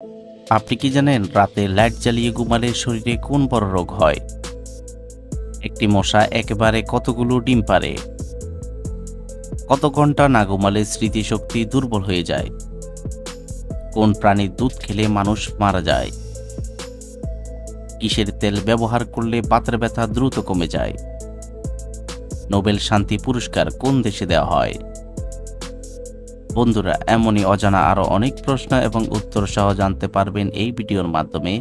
আপনি কি জানেন রাতে লাইট জ্বালিয়ে ঘুমালে শরীরে কোন বড় রোগ হয়? একটি মশা একেবারে কতগুলো ডিম পারে? কত ঘন্টা না ঘুমালে স্মৃতিশক্তি দুর্বল হয়ে যায়? কোন প্রাণীর দুধ খেলে মানুষ মারা যায়? কিসের তেল ব্যবহার করলে বাতের ব্যথা দ্রুত কমে যায়? নোবেল শান্তি পুরস্কার কোন দেশে দেওয়া হয়? বন্ধুরা, এমনই অজানা আরও অনেক প্রশ্ন এবং উত্তর সহ জানতে পারবেন এই ভিডিওর মাধ্যমে।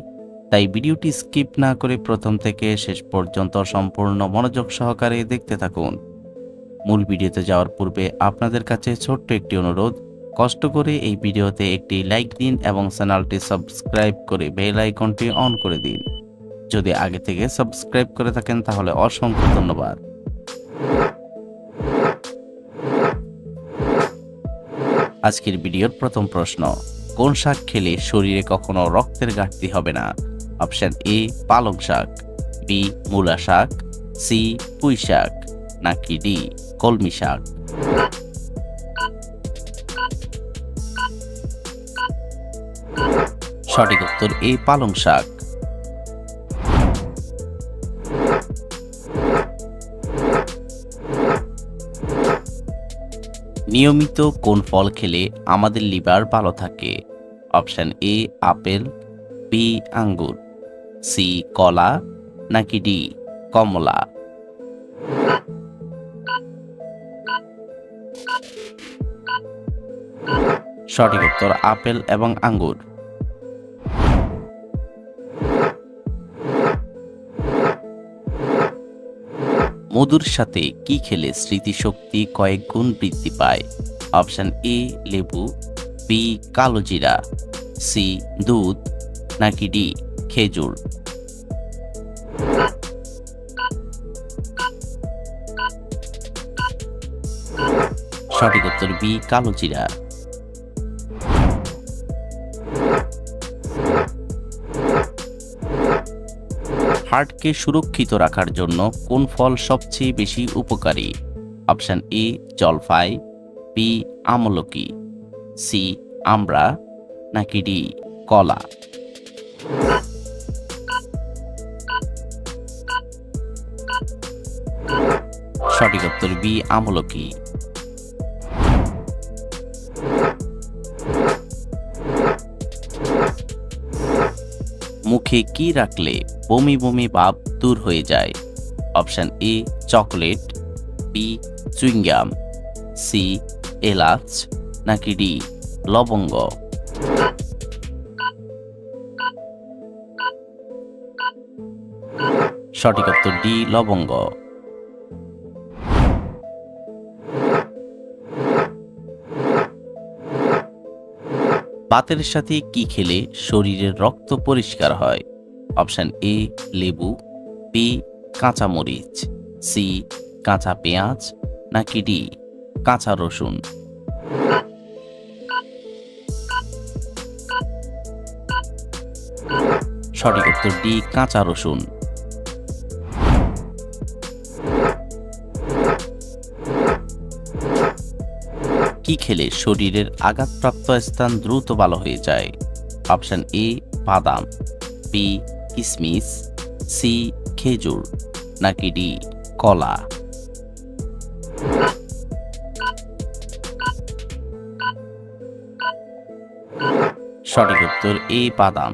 তাই ভিডিওটি স্কিপ না করে প্রথম থেকে শেষ পর্যন্ত সম্পূর্ণ মনোযোগ সহকারে দেখতে থাকুন। মূল ভিডিওতে যাওয়ার পূর্বে আপনাদের কাছে ছোট্ট একটি অনুরোধ, কষ্ট করে এই ভিডিওতে একটি লাইক দিন এবং চ্যানেলটি সাবস্ক্রাইব করে বেল আইকনটি অন করে দিন। যদি আগে থেকে সাবস্ক্রাইব করে থাকেন তাহলে অসংখ্য ধন্যবাদ। আজকের ভিডিওর প্রথম প্রশ্ন, কোন শাক খেলে শরীরে কখনো রক্তের ঘাটতি হবে না? অপশন এ পালং শাক, বি মূলা শাক, সি পুঁই শাক, নাকি ডি কলমি শাক? সঠিক উত্তর এ পালং শাক। নিয়মিত কোন ফল খেলে আমাদের লিভার ভালো থাকে? অপশন এ আপেল, বি আঙ্গুর, সি কলা, নাকি ডি কমলা? সঠিক উত্তর আপেল এবং আঙ্গুর। মধুর সাথে কি খেলে স্মৃতিশক্তি কয়েক গুণ বৃদ্ধি পায়? অপশন এ লেবু, বি কালো জিরা, সি দুধ, নাকি ডি খেজুর? সঠিক উত্তর বি কালো জিরা। হার্টকে সুরক্ষিত রাখার জন্য কোন ফল সবচেয়ে বেশি উপকারী? অপশন এ জলপাই, বি আমলকি, সি আমড়া, নাকি ডি কলা? সঠিক উত্তর বি আমলকি। মুখে কি রাখলে বমি বমি ভাব দূর হয়ে যায়? Option A chocolate, B chewing gum, C এলাচ, নাকি ডি লবঙ্গ? সঠিক উত্তর ডি লবঙ্গ। ভাতের সাথে কি খেলে শরীরের রক্ত পরিষ্কার হয়? অপশন এ লেবু, বি কাঁচা মরিচ, সি কাঁচা পেঁয়াজ, নাকি ডি কাঁচা রসুন? সঠিক উত্তর ডি কাঁচা রসুন। কি খেলে শরীরের আঘাতপ্রাপ্ত স্থান দ্রুত ভালো হয়ে যায়? অপশন এ বাদাম, বি কিশমিশ, সি খেজুর, নাকি ডি কলা? সঠিক উত্তর এ বাদাম।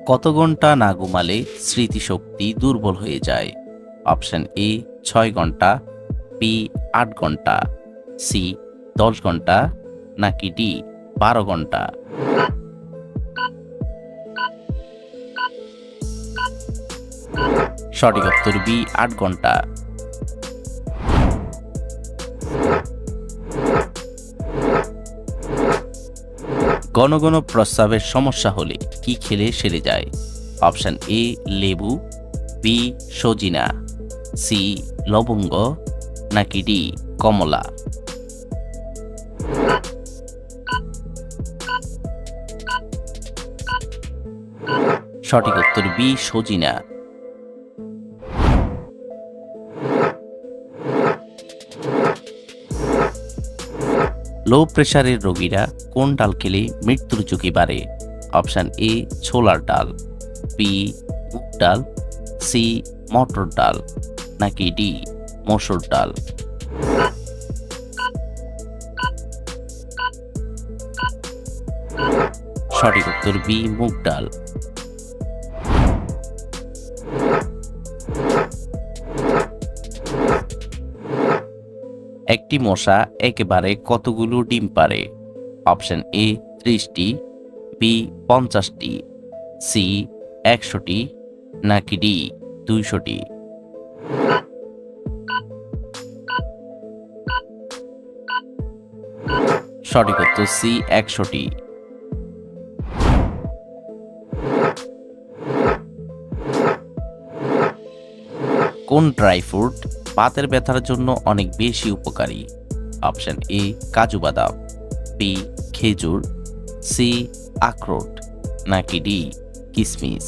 কত ঘন্টা না ঘুমালে স্মৃতিশক্তি দুর্বল হয়ে যায়? অপশন এ 6 ঘন্টা, বি 8 ঘন্টা, সি 10 ঘন্টা, নাকি ডি 12 ঘন্টা? সঠিক উত্তর বি 8 ঘন্টা। ঘন ঘন প্রস্রাবের সমস্যা হলে কি খেলে সেরে যায়? অপশন এ লেবু, বি সজিনা, সি লবঙ্গ, নাকি ডি কমলা? সঠিক উত্তর বি সজিনা। লো প্রেশারের রোগীরা কোন ডাল খেলে মৃত্যুর ঝুঁকি বাড়ে? অপশান এ ছোলার ডাল, বি মুগ ডাল, সি মটর ডাল, নাকি ডি মসুর ডাল? সঠিক উত্তর বি মুগ ডাল। একটি মশা একেবারে কতগুলো ডিম পারে? অপশন এ 30টি, বি 50টি, সি 100টি, নাকি ডি 200টি? সঠিক উত্তর সি 100টি। কোন ড্রাই ফ্রুট বাতের ব্যথার জন্য অনেক বেশি উপকারী? অপশন এ কাজু বাদাম, বি খেজুর, সি আখরোট, নাকি ডি কিশমিশ?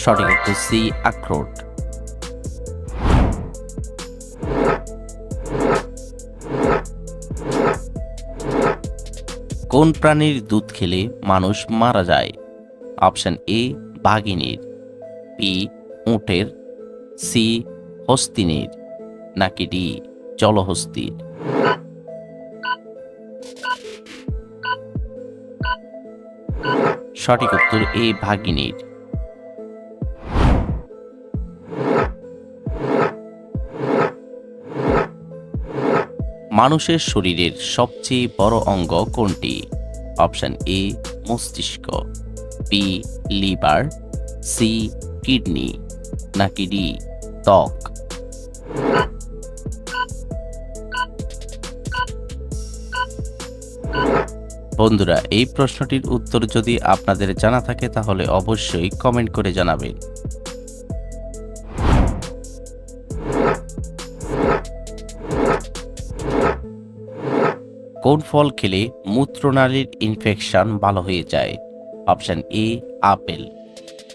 সঠিক উত্তর সি আখরোট। কোন প্রাণীর দুধ খেলে মানুষ মারা যায়? অপশন এ বাঘিনীর, বি উটের, সি হস্তিনীর, নাকি ডি জলহস্তির? সঠিক উত্তর এ বাঘিনীর। মানুষের শরীরের সবচেয়ে বড় অঙ্গ কোনটি? অপশন এ মস্তিষ্ক, বি লিভার, সি কিডনি, নাকি ডি ত্বক? বন্ধুরা, এই প্রশ্নটির উত্তর যদি আপনাদের জানা থাকে তাহলে অবশ্যই কমেন্ট করে জানাবেন। কোন ফল খেলে মূত্রনালীর ইনফেকশন ভালো হয়ে যায়? অপশন এ আপেল,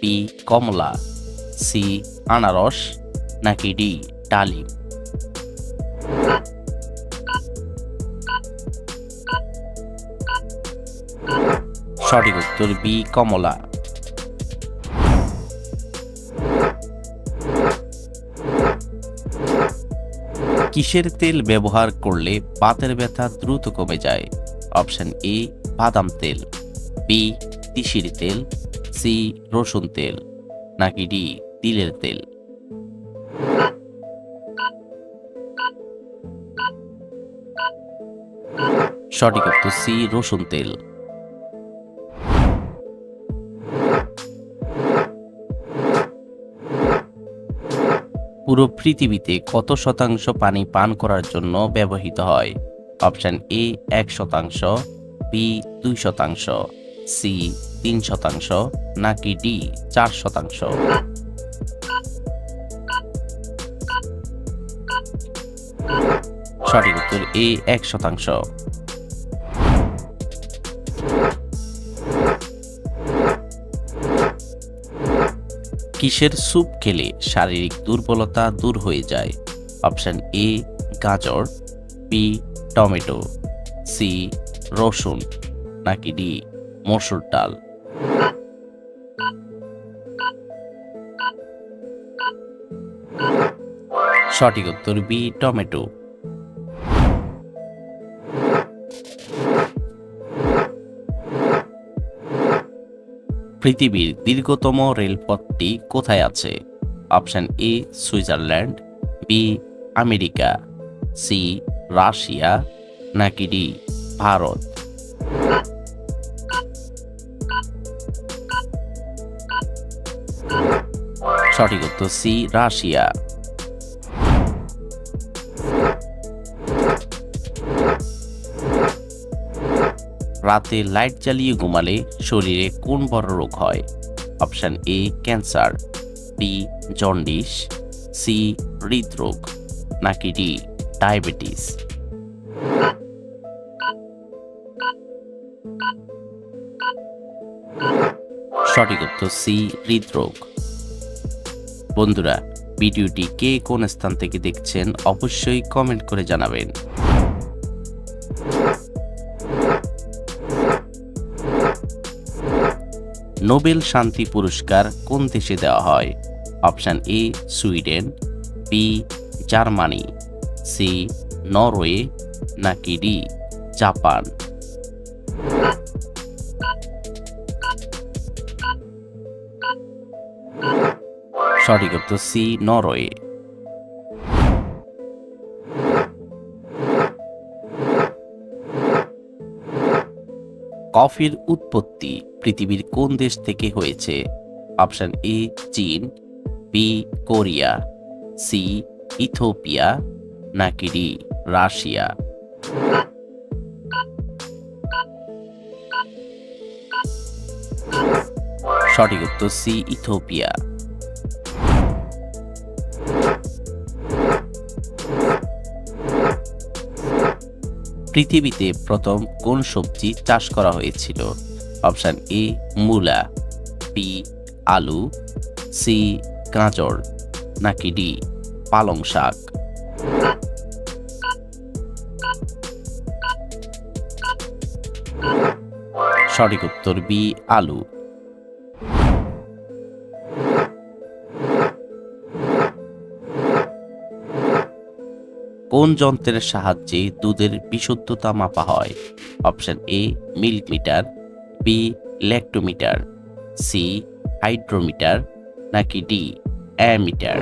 বি কমলা, সি আনারস, নাকি ডি ডালিম? সঠিক উত্তর বি কমলা। কিসের তেল ব্যবহার করলে বাতের ব্যথা দ্রুত কমে যায়? অপশন এ বাদাম তেল, বি তিসির তেল, সি রসুন তেল, নাকি ডি তিলের তেল? সঠিক উত্তর সি রসুন তেল। পুরো পৃথিবীতে কত শতাংশ পানি পান করার জন্য ব্যবহৃত হয়? অপশন এ 1%, বি 2%, সি 3%, নাকি ডি 4%? সঠিক উত্তর এ 1%। কিসের স্যুপ খেলে শারীরিক দুর্বলতা দূর হয়ে যায়? অপশন এ গাজর, বি টমেটো, সি রসুন, নাকি ডি মসুর ডাল? সঠিক উত্তর বি টমেটো। পৃথিবীর দীর্ঘতম রেলপথটি কোথায় আছে? Option A Switzerland, B America, C Russia, নাকি ডি ভারত? সঠিক উত্তর সি রাশিয়া। রাতে লাইট জ্বালিয়ে ঘুমালে শরীরে কোন বড় রোগ হয়? Option A cancer, B jaundice, C হৃদরোগ, নাকি ডি ডায়াবেটিস? সঠিক উত্তর সি হৃদরোগ। বন্ধুরা, ভিডিওটি কে কোন স্থান থেকে দেখছেন অবশ্যই কমেন্ট করে জানাবেন। নোবেল শান্তি পুরস্কার কোন দেশে দেওয়া হয়? Option A Sweden, B Germany, C Norway, নাকি ডি জাপান। সঠিক উত্তর সি নরওয়ে। কফির উৎপত্তি পৃথিবীর কোন দেশ থেকে হয়েছে? অপশন এ চীন, বি কোরিয়া, সি ইথিওপিয়া, নাকি ডি রাশিয়া। সঠিক উত্তর সি ইথিওপিয়া। পৃথিবীতে প্রথম কোন সবজি চাষ করা হয়েছিল? অপশন এ মূলা, বি আলু, সি গাজর, নাকি ডি পালং শাক। সঠিক উত্তর বি আলু। কোন যন্ত্রের সাহায্যে দুধের বিশুদ্ধতা মাপা হয়? Option A milk meter, B lactometer, C hydrometer, নাকি ডি অ্যামিটার।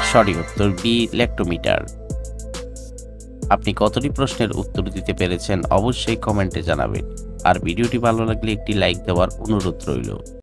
সঠিক উত্তর বি ল্যাক্টোমিটার। আপনি কতটি প্রশ্নের উত্তর দিতে পেরেছেন অবশ্যই কমেন্টে জানাবেন। আর ভিডিওটি ভালো লাগলে একটি লাইক দেওয়ার অনুরোধ রইল।